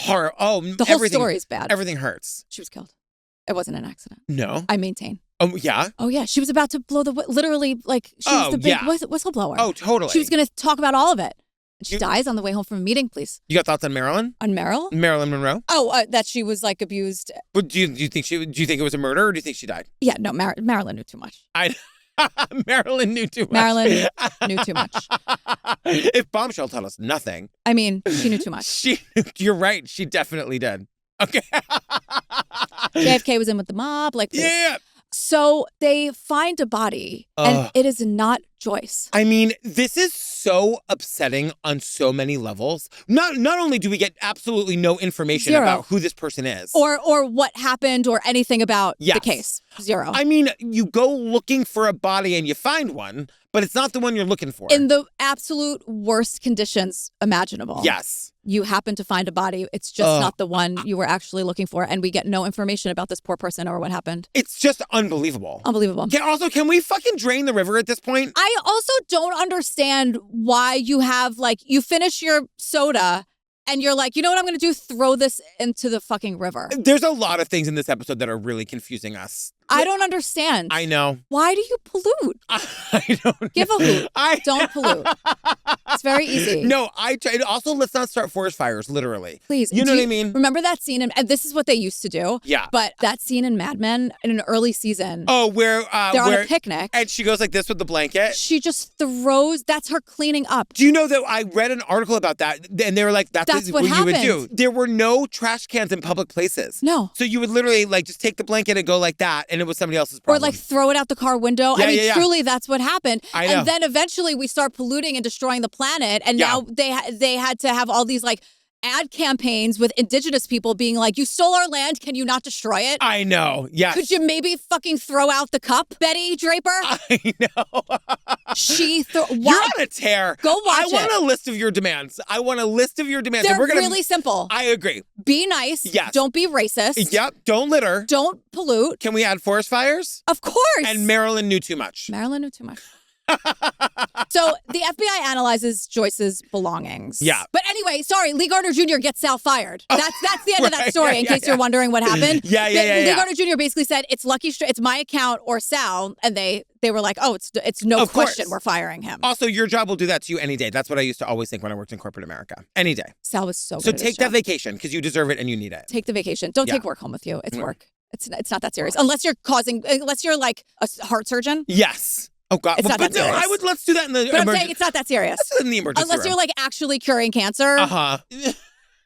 Oh, The whole story is bad. Everything hurts. She was killed. It wasn't an accident. No. I maintain. Oh, yeah? Oh, yeah. She was about to blow literally, like, she was the big whistleblower. Oh, totally. She was going to talk about all of it. And she dies on the way home from a meeting, please. You got thoughts on Marilyn? On Meryl? Marilyn Monroe? Oh, that she was, like, abused. But do you think it was a murder or do you think she died? Yeah, no, Marilyn knew too much. Marilyn knew too much. Marilyn knew too much. If Bombshell told us nothing. I mean, she knew too much. You're right. She definitely did. Okay. JFK was in with the mob. Like, please. Yeah. So they find a body, and it is not Joyce. I mean, this is so upsetting on so many levels. Not only do we get absolutely no information Zero. about who this person is. Or what happened or anything about the case. Zero. I mean, you go looking for a body and you find one, but it's not the one you're looking for. In the absolute worst conditions imaginable. Yes. You happen to find a body. It's just not the one you were actually looking for. And we get no information about this poor person or what happened. It's just unbelievable. Unbelievable. Can we fucking drain the river at this point? I also don't understand why you have, like, you finish your soda and you're like, you know what I'm going to do? Throw this into the fucking river. There's a lot of things in this episode that are really confusing us. I don't understand. I know. Why do you pollute? I don't Give a hoot. Don't pollute. It's very easy. No, I try. Also, let's not start forest fires, literally. Please. You know what I mean? Remember that scene? And this is what they used to do. Yeah. But that scene in Mad Men in an early season. Oh, where they're on a picnic. And she goes like this with the blanket. She just throws. That's her cleaning up. Do you know that I read an article about that? And they were like, that's what you would do. There were no trash cans in public places. No. So you would literally like just take the blanket and go like that. And it was somebody else's problem. Or like throw it out the car window. Yeah, I mean, yeah. truly, that's what happened. I know. And then eventually we start polluting and destroying the planet. And now they had to have all these like ad campaigns with indigenous people being like, you stole our land. Can you not destroy it? I know. Yes. Could you maybe fucking throw out the cup, Betty Draper? I know. You're on a tear. Go watch I want a list of your demands. They're They're really simple. I agree. Be nice. Yes. Don't be racist. Yep. Don't litter. Don't pollute. Can we add forest fires? Of course. And Marilyn knew too much. Marilyn knew too much. So the FBI analyzes Joyce's belongings. Yeah. But anyway, sorry, Lee Gardner Jr. gets Sal fired. That's the end of that story, in case you're wondering what happened. Lee Gardner Jr. basically said, it's it's my account or Sal. And they were like, oh, it's no question we're firing him. Also, your job will do that to you any day. That's what I used to always think when I worked in corporate America. Any day. Sal was so good So at his take that job. vacation because you deserve it and you need it. Take the vacation. Don't take work home with you. It's work. It's not that serious. Unless you're like a heart surgeon. Yes. Oh God! It's not that serious. Let's do that in the. But I'm saying it's not that serious. Let's do it in the emergency Unless room. you're like actually curing cancer. Uh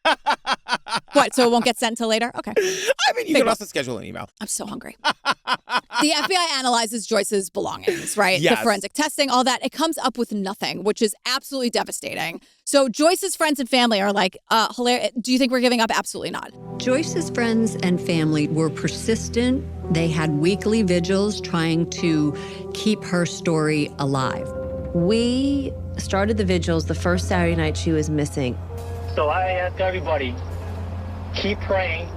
huh. What, so it won't get sent until later? Okay. I mean, you can also schedule an email. I'm so hungry. The FBI analyzes Joyce's belongings, right? Yes. The forensic testing, all that. It comes up with nothing, which is absolutely devastating. So Joyce's friends and family are like, hilarious. Do you think we're giving up? Absolutely not. Joyce's friends and family were persistent. They had weekly vigils trying to keep her story alive. We started the vigils the first Saturday night she was missing. So I ask everybody, keep praying,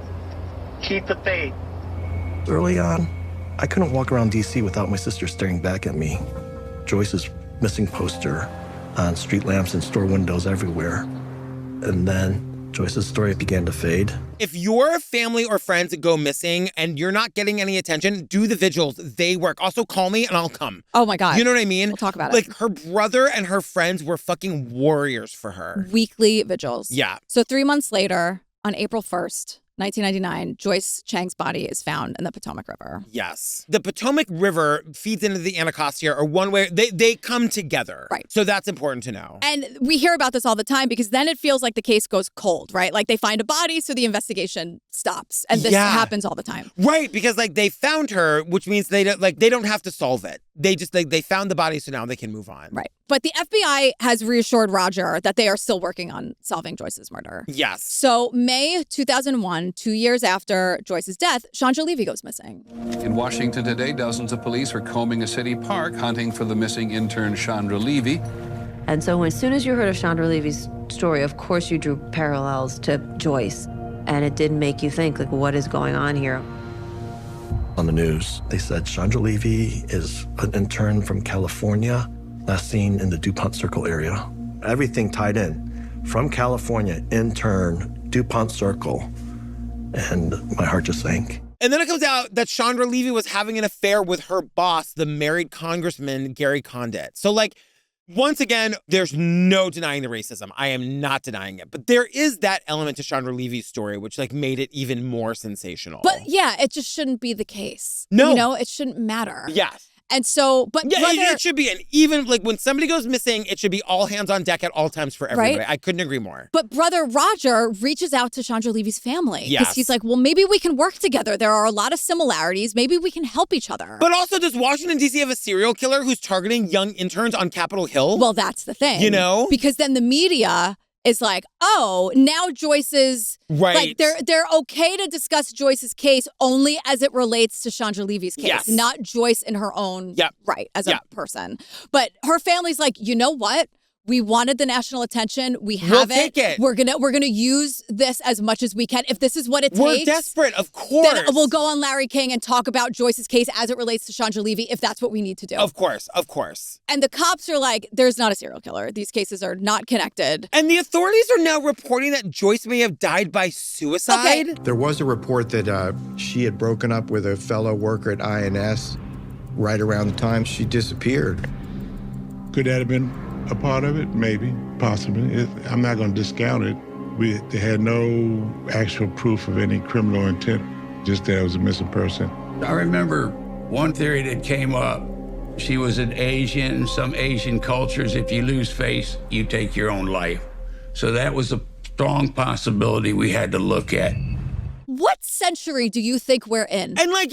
keep the faith. Early on, I couldn't walk around D.C. without my sister staring back at me. Joyce's missing poster on street lamps and store windows everywhere. And then Joyce's story began to fade. If your family or friends go missing and you're not getting any attention, do the vigils. They work. Also, call me and I'll come. Oh my God. You know what I mean? We'll talk about it. Like, her brother and her friends were fucking warriors for her. Weekly vigils. Yeah. So 3 months later, on April 1st, 1999, Joyce Chiang's body is found in the Potomac River. Yes. The Potomac River feeds into the Anacostia, or one way, they come together. Right. So that's important to know. And we hear about this all the time because then it feels like the case goes cold, right? Like they find a body, so the investigation stops. And this happens all the time. Right, because like they found her, which means they don't have to solve it. They just they found the body, so now they can move on. Right. But the FBI has reassured Roger that they are still working on solving Joyce's murder. Yes. So May 2001, 2 years after Joyce's death, Chandra Levy goes missing. In Washington today, dozens of police are combing a city park hunting for the missing intern Chandra Levy. And so as soon as you heard of Chandra Levy's story, of course you drew parallels to Joyce. And it did make you think, like, what is going on here? On the news, they said Chandra Levy is an intern from California, last seen in the DuPont Circle area. Everything tied in. From California, intern, DuPont Circle. And my heart just sank. And then it comes out that Chandra Levy was having an affair with her boss, the married Congressman Gary Condit. So, like, once again, there's no denying the racism. I am not denying it. But there is that element to Chandra Levy's story, which like made it even more sensational. But yeah, it just shouldn't be the case. No. You know, it shouldn't matter. Yes. And so, but yeah, brother, it should be an even, like when somebody goes missing, it should be all hands on deck at all times for everybody. Right? I couldn't agree more. But brother Roger reaches out to Chandra Levy's family. Because Yes. he's like, well, maybe we can work together. There are a lot of similarities. Maybe we can help each other. But also, does Washington, D.C. have a serial killer who's targeting young interns on Capitol Hill? Well, that's the thing. You know? Because then the media is like, oh, now Joyce's Right. like they're okay to discuss Joyce's case only as it relates to Chandra Levy's case, Yes. not Joyce in her own right as a person. But her family's like, you know what? We wanted the national attention. We have We'll take it. We're gonna use this as much as we can. If this is what it We're takes, desperate, of course. then we'll go on Larry King and talk about Joyce's case as it relates to Chandra Levy, if that's what we need to do. Of course, of course. And the cops are like, there's not a serial killer. These cases are not connected. And the authorities are now reporting that Joyce may have died by suicide. Okay. There was a report that she had broken up with a fellow worker at INS right around the time she disappeared. Could that have been a part of it? Maybe, possibly. I'm not going to discount it. They had no actual proof of any criminal intent, just that it was a missing person. I remember one theory that came up. She was an Asian. Some Asian cultures, if you lose face, you take your own life. So that was a strong possibility we had to look at. What century do you think we're in? And like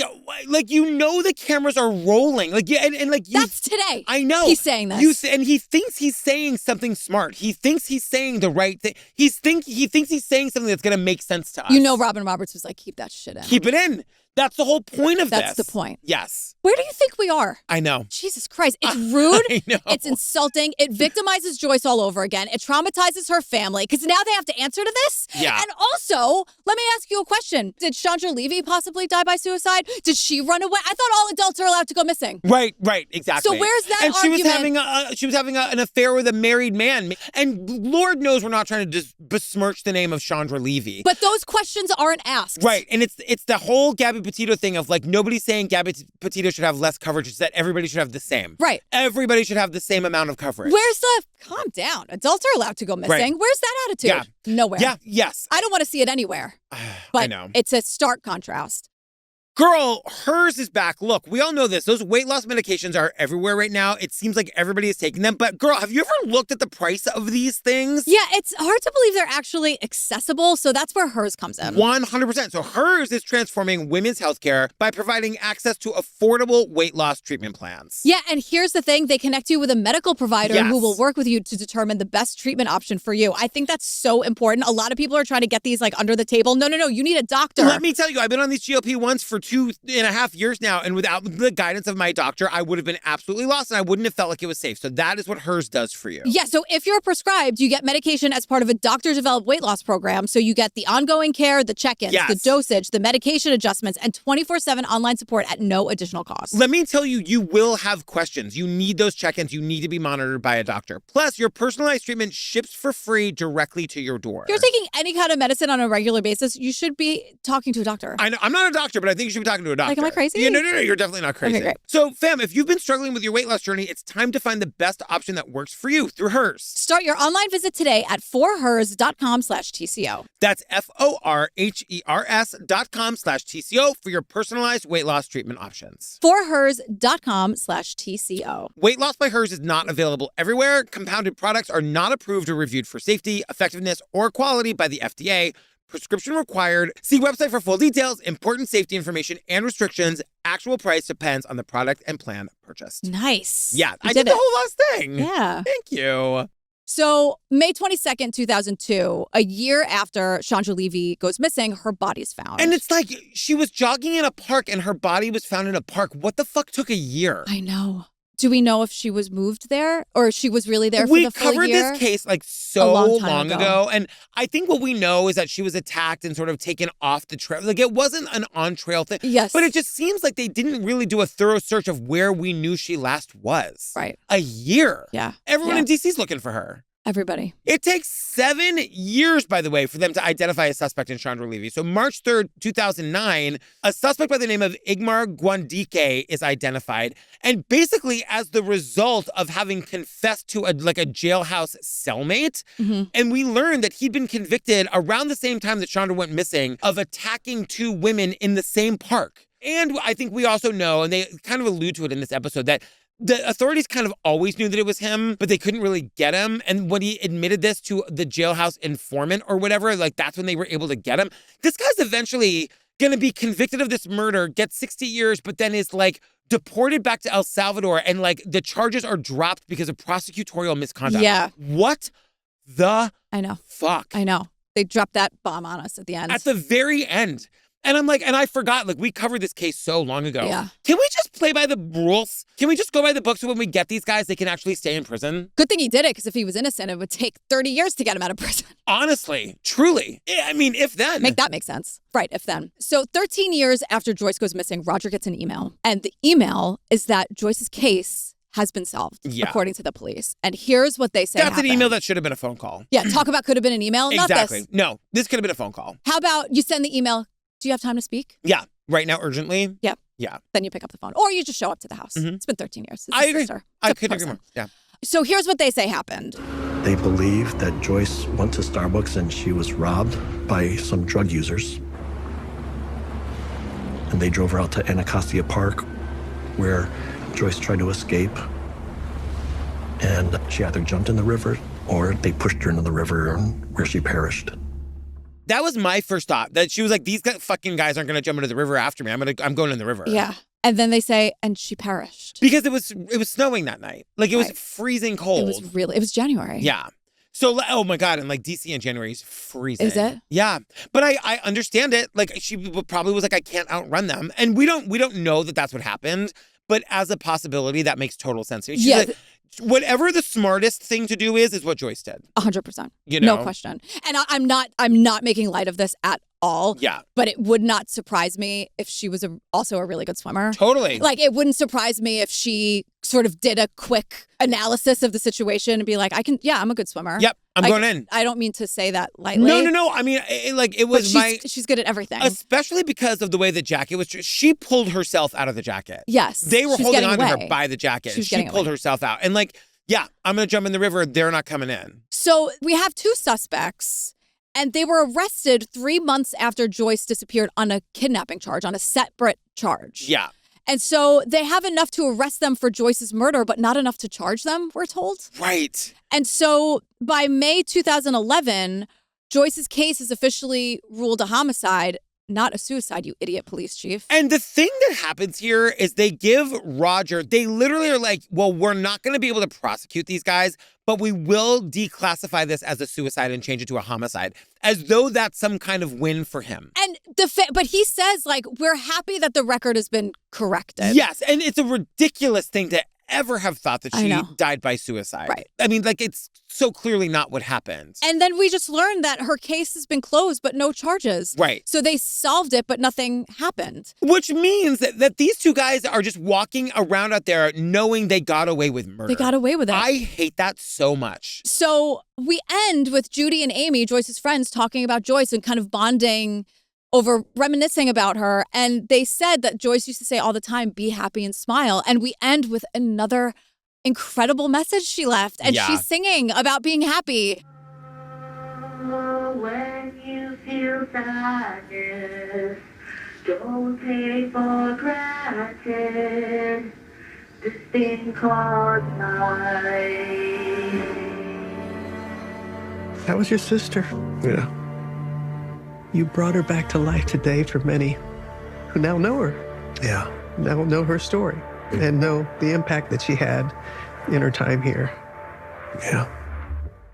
you know the cameras are rolling. Like yeah, and like you, That's today. I know. He's saying this. And he thinks he's saying something smart. He thinks he's saying the right thing. He thinks he's saying something that's gonna make sense to us. You know Robin Roberts was like, keep that shit in. Keep it in. That's the whole point of this. That's the point. Yes. Where do you think we are? I know. Jesus Christ. It's rude. I know. It's insulting. It victimizes Joyce all over again. It traumatizes her family because now they have to answer to this. Yeah. And also, let me ask you a question. Did Chandra Levy possibly die by suicide? Did she run away? I thought all adults are allowed to go missing. Right, exactly. So where's that and argument? she was having an affair with a married man. And Lord knows we're not trying to just besmirch the name of Chandra Levy. But those questions aren't asked. Right. And it's the whole Gabby Petito thing of like nobody's saying Gabby Petito should have less coverage. It's that everybody should have the same. Right. Everybody should have the same amount of coverage. Where's the calm down? Adults are allowed to go missing. Right. Where's that attitude? Yeah. Nowhere. Yeah. Yes. I don't want to see it anywhere. I But know. it's a stark contrast. Girl, hers is back. Look, we all know this. Those weight loss medications are everywhere right now. It seems like everybody is taking them. But girl, have you ever looked at the price of these things? Yeah, it's hard to believe they're actually accessible. So that's where hers comes in. 100%. So hers is transforming women's healthcare by providing access to affordable weight loss treatment plans. Yeah, and here's the thing. They connect you with a medical provider who will work with you to determine the best treatment option for you. I think that's so important. A lot of people are trying to get these like under the table. No. You need a doctor. Let me tell you, I've been on these GLP-1s for 2.5 years now, and without the guidance of my doctor, I would have been absolutely lost, and I wouldn't have felt like it was safe. So that is what hers does for you. Yeah, so if you're prescribed, you get medication as part of a doctor-developed weight loss program. So you get the ongoing care, the check-ins, the dosage, the medication adjustments, and 24/7 online support at no additional cost. Let me tell you, you will have questions. You need those check-ins. You need to be monitored by a doctor. Plus, your personalized treatment ships for free directly to your door. If you're taking any kind of medicine on a regular basis, you should be talking to a doctor. I know, I'm not a doctor, but I think you should be talking to a doctor. Like, am I crazy? Yeah, no, you're definitely not crazy. Okay, great. So, fam, if you've been struggling with your weight loss journey, it's time to find the best option that works for you through hers. Start your online visit today at forhers.com/TCO. That's FORHERS.com/TCO for your personalized weight loss treatment options. forhers.com/TCO. Weight Loss by Hers is not available everywhere. Compounded products are not approved or reviewed for safety, effectiveness, or quality by the FDA. Prescription required. See website for full details, important safety information, and restrictions. Actual price depends on the product and plan purchased. Nice. Yeah, I did the whole last thing. Yeah. Thank you. So May 22nd, 2002, a year after Chandra Levy goes missing, her body's found. And it's like she was jogging in a park and her body was found in a park. What the fuck took a year? I know. Do we know if she was moved there or she was really there for the full year? We covered this case like so long ago. And I think what we know is that she was attacked and sort of taken off the trail. Like it wasn't an on-trail thing. Yes. But it just seems like they didn't really do a thorough search of where we knew she last was. Right. A year. Yeah. Everyone in DC's looking for her. Everybody. It takes 7 years, by the way, for them to identify a suspect in Chandra Levy. So March 3rd, 2009, a suspect by the name of Igmar Gwandike is identified. And basically as the result of having confessed to a jailhouse cellmate. Mm-hmm. And we learned that he'd been convicted around the same time that Chandra went missing of attacking 2 women in the same park. And I think we also know, and they kind of allude to it in this episode, that the authorities kind of always knew that it was him, but they couldn't really get him. And when he admitted this to the jailhouse informant or whatever, like that's when they were able to get him. This guy's eventually going to be convicted of this murder, get 60 years, but then is like deported back to El Salvador. And like the charges are dropped because of prosecutorial misconduct. Yeah. What the fuck? I know. They dropped that bomb on us at the end. At the very end. And I'm like, and I forgot, like, we covered this case so long ago. Yeah. Can we just play by the rules? Can we just go by the book so when we get these guys, they can actually stay in prison? Good thing he did it, because if he was innocent, it would take 30 years to get him out of prison. Honestly, truly. I mean, if then. Make that make sense. Right, if then. So 13 years after Joyce goes missing, Roger gets an email. And the email is that Joyce's case has been solved, according to the police. And here's what they say That's an email that should have been a phone call. Yeah, talk about could have been an email. Exactly. Not this. No, this could have been a phone call. How about you send the email, do you have time to speak? Yeah. Right now, urgently? Yeah. Yeah. Then you pick up the phone. Or you just show up to the house. Mm-hmm. It's been 13 years. I agree. I couldn't agree more. Yeah. So here's what they say happened. They believe that Joyce went to Starbucks and she was robbed by some drug users. And they drove her out to Anacostia Park, where Joyce tried to escape. And she either jumped in the river or they pushed her into the river where she perished. That was my first thought, that she was like, these fucking guys aren't going to jump into the river after me. I'm going in the river. Yeah. And then they say, and she perished. Because it was snowing that night. Like, it was freezing cold. It was January. Yeah. So, oh my God, and like DC in January is freezing. Is it? Yeah. But I understand it. Like, she probably was like, I can't outrun them. And we don't know that that's what happened. But as a possibility, that makes total sense to me. She's like, whatever the smartest thing to do is what Joyce did. 100%. You know? No question. And I'm not making light of this at all. Yeah. But it would not surprise me if she was also a really good swimmer. Totally. Like, it wouldn't surprise me if she sort of did a quick analysis of the situation and be like, I'm a good swimmer. Yep. I'm going in. I don't mean to say that lightly. No. I mean, it was she's good at everything. Especially because of the way the jacket was. She pulled herself out of the jacket. Yes. They were holding on to her by the jacket. She pulled herself out. And like, yeah, I'm going to jump in the river. They're not coming in. So we have 2 suspects. And they were arrested 3 months after Joyce disappeared on a kidnapping charge, on a separate charge. Yeah. And so they have enough to arrest them for Joyce's murder, but not enough to charge them, we're told. Right. And so by May 2011, Joyce's case is officially ruled a homicide, not a suicide, you idiot police chief. And the thing that happens here is they give Roger, they literally are like, well, we're not going to be able to prosecute these guys, but we will declassify this as a suicide and change it to a homicide, as though that's some kind of win for him. And but he says, like, we're happy that the record has been corrected. Yes, and it's a ridiculous thing to ever have thought that she died by suicide. Right. I mean, like, it's so clearly not what happened. And then we just learned that her case has been closed, but no charges. Right. So they solved it, but nothing happened. Which means that these two guys are just walking around out there knowing they got away with murder. They got away with it. I hate that so much. So we end with Judy and Amy, Joyce's friends, talking about Joyce and kind of bonding over reminiscing about her. And they said that Joyce used to say all the time, be happy and smile. And we end with another incredible message she left. And she's singing about being happy. When you feel sadness, don't take for granted this thing called life. That was your sister. Yeah. You brought her back to life today for many who now know her. Yeah. Now know her story and know the impact that she had in her time here. Yeah.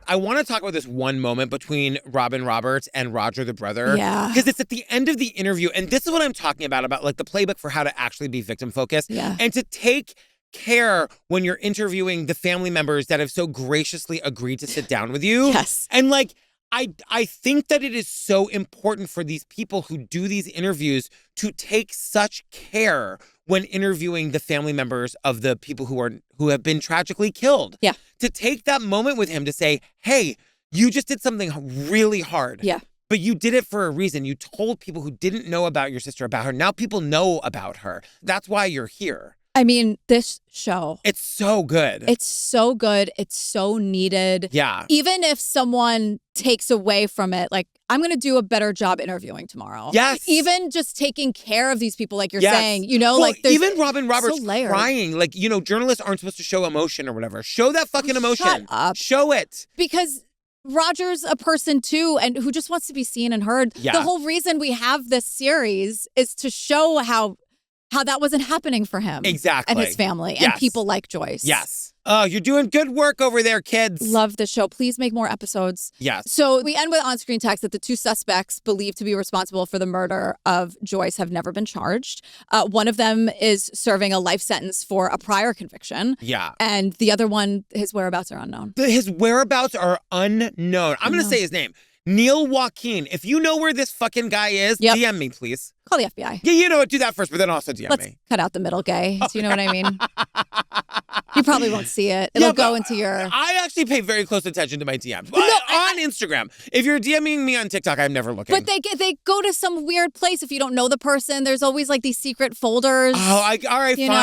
I want to talk about this one moment between Robin Roberts and Roger the brother. Yeah. Because it's at the end of the interview. And this is what I'm talking about like the playbook for how to actually be victim focused. Yeah. And to take care when you're interviewing the family members that have so graciously agreed to sit down with you. Yes. And like, I think that it is so important for these people who do these interviews to take such care when interviewing the family members of the people who have been tragically killed. Yeah. To take that moment with him to say, hey, you just did something really hard. Yeah. But you did it for a reason. You told people who didn't know about your sister about her. Now people know about her. That's why you're here. I mean, this show. It's so good. It's so good. It's so needed. Yeah. Even if someone takes away from it, like, I'm going to do a better job interviewing tomorrow. Yes. Even just taking care of these people, like you're Yes. saying, you know, Well, like there's even Robin Roberts so layered. crying. Like, you know, journalists aren't supposed to show emotion or whatever. Show that fucking emotion. Shut up. Show it. Because Roger's a person too, and who just wants to be seen and heard. Yeah. The whole reason we have this series is to show how that wasn't happening for him. Exactly. And his family and Yes. people like Joyce. Yes. Oh, you're doing good work over there, kids. Love the show. Please make more episodes. Yes. So we end with on-screen text that the two suspects believed to be responsible for the murder of Joyce have never been charged. One of them is serving a life sentence for a prior conviction. Yeah. And the other one, his whereabouts are unknown. His whereabouts are unknown. I'm going to say his name. Neil Joaquin. If you know where this fucking guy is, DM me, please. Call the FBI. Yeah, you know what? Do that first, but then also DM Let's me. cut out the middle gay. Do you know what I mean? You probably won't see it. It'll go into your... I actually pay very close attention to my DMs. On Instagram. If you're DMing me on TikTok, I'm never looking. But they go to some weird place if you don't know the person. There's always like these secret folders. Oh, all right, you fine.